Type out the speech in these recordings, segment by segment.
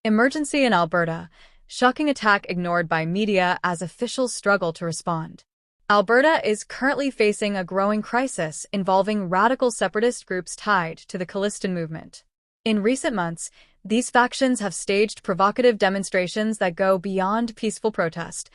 Emergency in Alberta. Shocking attack ignored by media as officials struggle to respond. Alberta is currently facing a growing crisis involving radical separatist groups tied to the Khalistani movement. In recent months, these factions have staged provocative demonstrations that go beyond peaceful protest,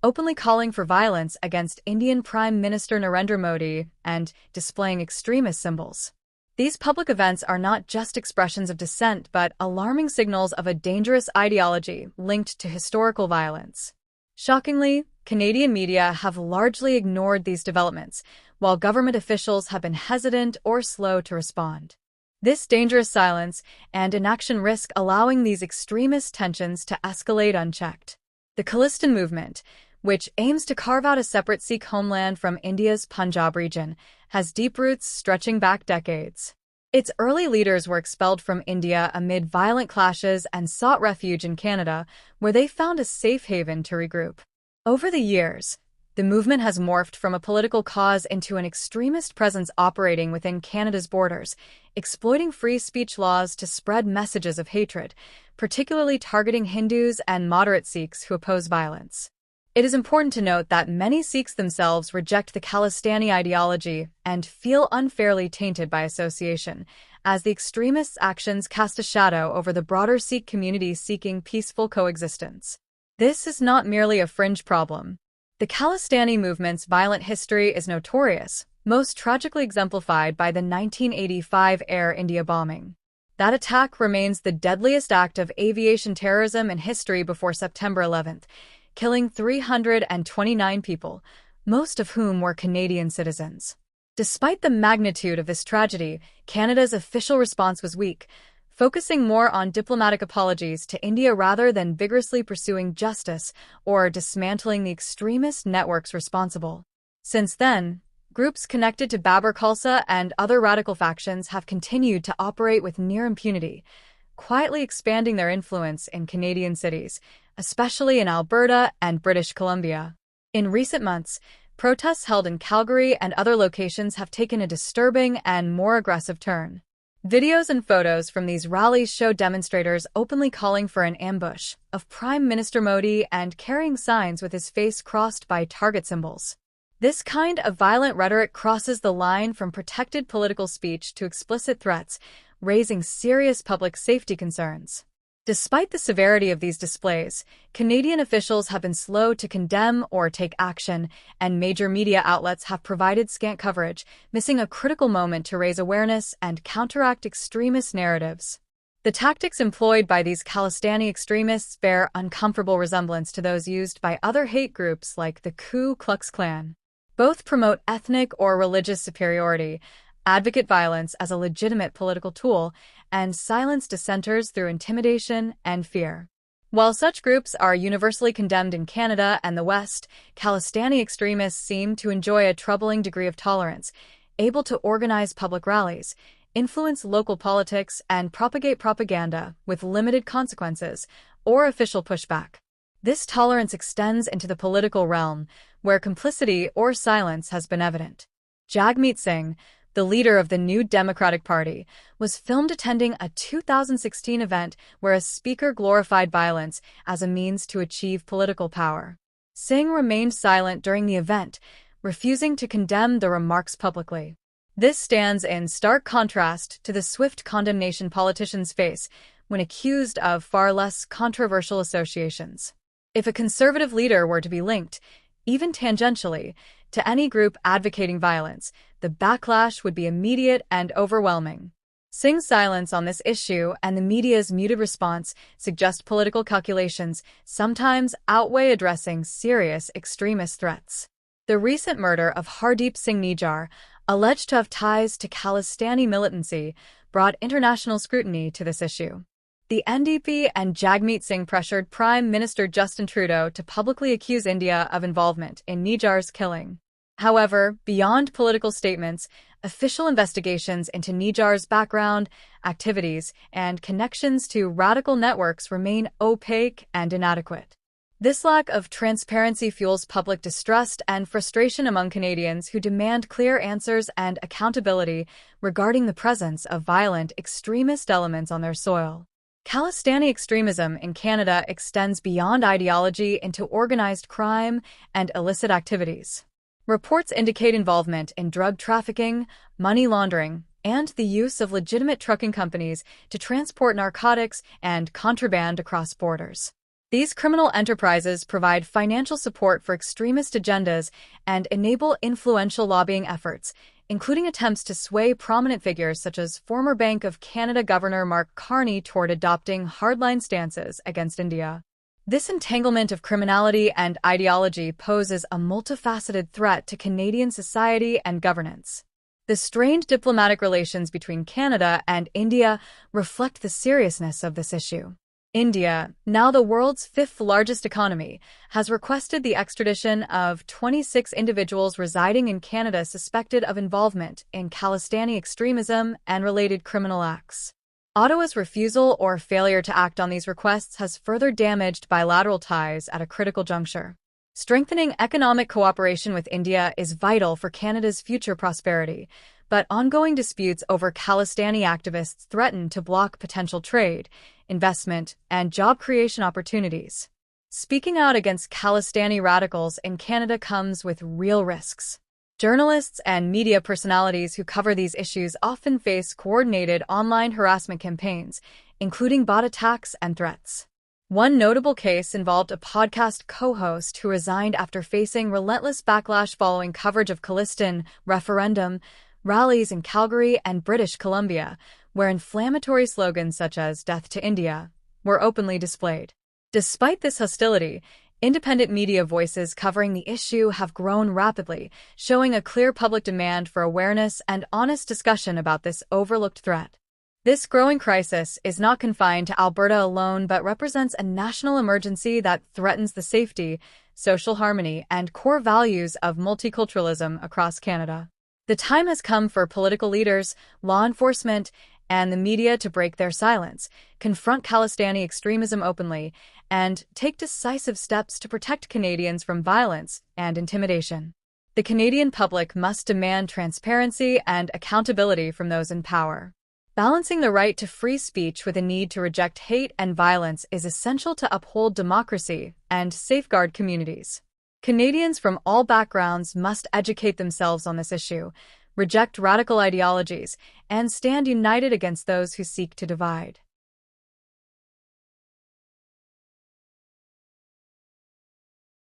openly calling for violence against Indian Prime Minister Narendra Modi and displaying extremist symbols. These public events are not just expressions of dissent but alarming signals of a dangerous ideology linked to historical violence. Shockingly, Canadian media have largely ignored these developments, while government officials have been hesitant or slow to respond. This dangerous silence and inaction risk allowing these extremist tensions to escalate unchecked. The Khalistani movement, which aims to carve out a separate Sikh homeland from India's Punjab region, has deep roots stretching back decades. Its early leaders were expelled from India amid violent clashes and sought refuge in Canada, where they found a safe haven to regroup. Over the years, the movement has morphed from a political cause into an extremist presence operating within Canada's borders, exploiting free speech laws to spread messages of hatred, particularly targeting Hindus and moderate Sikhs who oppose violence. It is important to note that many Sikhs themselves reject the Khalistani ideology and feel unfairly tainted by association, as the extremists' actions cast a shadow over the broader Sikh community seeking peaceful coexistence. This is not merely a fringe problem. The Khalistani movement's violent history is notorious, most tragically exemplified by the 1985 Air India bombing. That attack remains the deadliest act of aviation terrorism in history before September 11th, killing 329 people, most of whom were Canadian citizens. Despite the magnitude of this tragedy, Canada's official response was weak, focusing more on diplomatic apologies to India rather than vigorously pursuing justice or dismantling the extremist networks responsible. Since then, groups connected to Babar Khalsa and other radical factions have continued to operate with near impunity, quietly expanding their influence in Canadian cities, especially in Alberta and British Columbia. In recent months, protests held in Calgary and other locations have taken a disturbing and more aggressive turn. Videos and photos from these rallies show demonstrators openly calling for an ambush of Prime Minister Modi and carrying signs with his face crossed by target symbols. This kind of violent rhetoric crosses the line from protected political speech to explicit threats, raising serious public safety concerns. Despite the severity of these displays, Canadian officials have been slow to condemn or take action, and major media outlets have provided scant coverage, missing a critical moment to raise awareness and counteract extremist narratives. The tactics employed by these Khalistani extremists bear uncomfortable resemblance to those used by other hate groups like the Ku Klux Klan. Both promote ethnic or religious superiority, advocate violence as a legitimate political tool, and silence dissenters through intimidation and fear. While such groups are universally condemned in Canada and the West, Khalistani extremists seem to enjoy a troubling degree of tolerance, able to organize public rallies, influence local politics, and propagate propaganda with limited consequences or official pushback. This tolerance extends into the political realm, where complicity or silence has been evident. Jagmeet Singh, the leader of the New Democratic Party, was filmed attending a 2016 event where a speaker glorified violence as a means to achieve political power. Singh remained silent during the event, refusing to condemn the remarks publicly. This stands in stark contrast to the swift condemnation politicians face when accused of far less controversial associations. If a conservative leader were to be linked, even tangentially, to any group advocating violence, the backlash would be immediate and overwhelming. Singh's silence on this issue and the media's muted response suggest political calculations sometimes outweigh addressing serious extremist threats. The recent murder of Hardeep Singh Nijjar, alleged to have ties to Khalistani militancy, brought international scrutiny to this issue. The NDP and Jagmeet Singh pressured Prime Minister Justin Trudeau to publicly accuse India of involvement in Nijjar's killing. However, beyond political statements, official investigations into Nijjar's background, activities, and connections to radical networks remain opaque and inadequate. This lack of transparency fuels public distrust and frustration among Canadians who demand clear answers and accountability regarding the presence of violent extremist elements on their soil. Khalistani extremism in Canada extends beyond ideology into organized crime and illicit activities. Reports indicate involvement in drug trafficking, money laundering, and the use of legitimate trucking companies to transport narcotics and contraband across borders. These criminal enterprises provide financial support for extremist agendas and enable influential lobbying efforts, including attempts to sway prominent figures such as former Bank of Canada Governor Mark Carney toward adopting hardline stances against India. This entanglement of criminality and ideology poses a multifaceted threat to Canadian society and governance. The strained diplomatic relations between Canada and India reflect the seriousness of this issue. India, now the world's fifth-largest economy, has requested the extradition of 26 individuals residing in Canada suspected of involvement in Khalistani extremism and related criminal acts. Ottawa's refusal or failure to act on these requests has further damaged bilateral ties at a critical juncture. Strengthening economic cooperation with India is vital for Canada's future prosperity, but ongoing disputes over Khalistani activists threaten to block potential trade, investment, and job creation opportunities. Speaking out against Khalistani radicals in Canada comes with real risks. Journalists and media personalities who cover these issues often face coordinated online harassment campaigns, including bot attacks and threats. One notable case involved a podcast co-host who resigned after facing relentless backlash following coverage of Khalistani referendum rallies in Calgary and British Columbia, where inflammatory slogans such as "Death to India" were openly displayed. Despite this hostility, independent media voices covering the issue have grown rapidly, showing a clear public demand for awareness and honest discussion about this overlooked threat. This growing crisis is not confined to Alberta alone but represents a national emergency that threatens the safety, social harmony, and core values of multiculturalism across Canada. The time has come for political leaders, law enforcement, and the media to break their silence, confront Khalistani extremism openly, and take decisive steps to protect Canadians from violence and intimidation. The Canadian public must demand transparency and accountability from those in power. Balancing the right to free speech with a need to reject hate and violence is essential to uphold democracy and safeguard communities. Canadians from all backgrounds must educate themselves on this issue, reject radical ideologies, and stand united against those who seek to divide.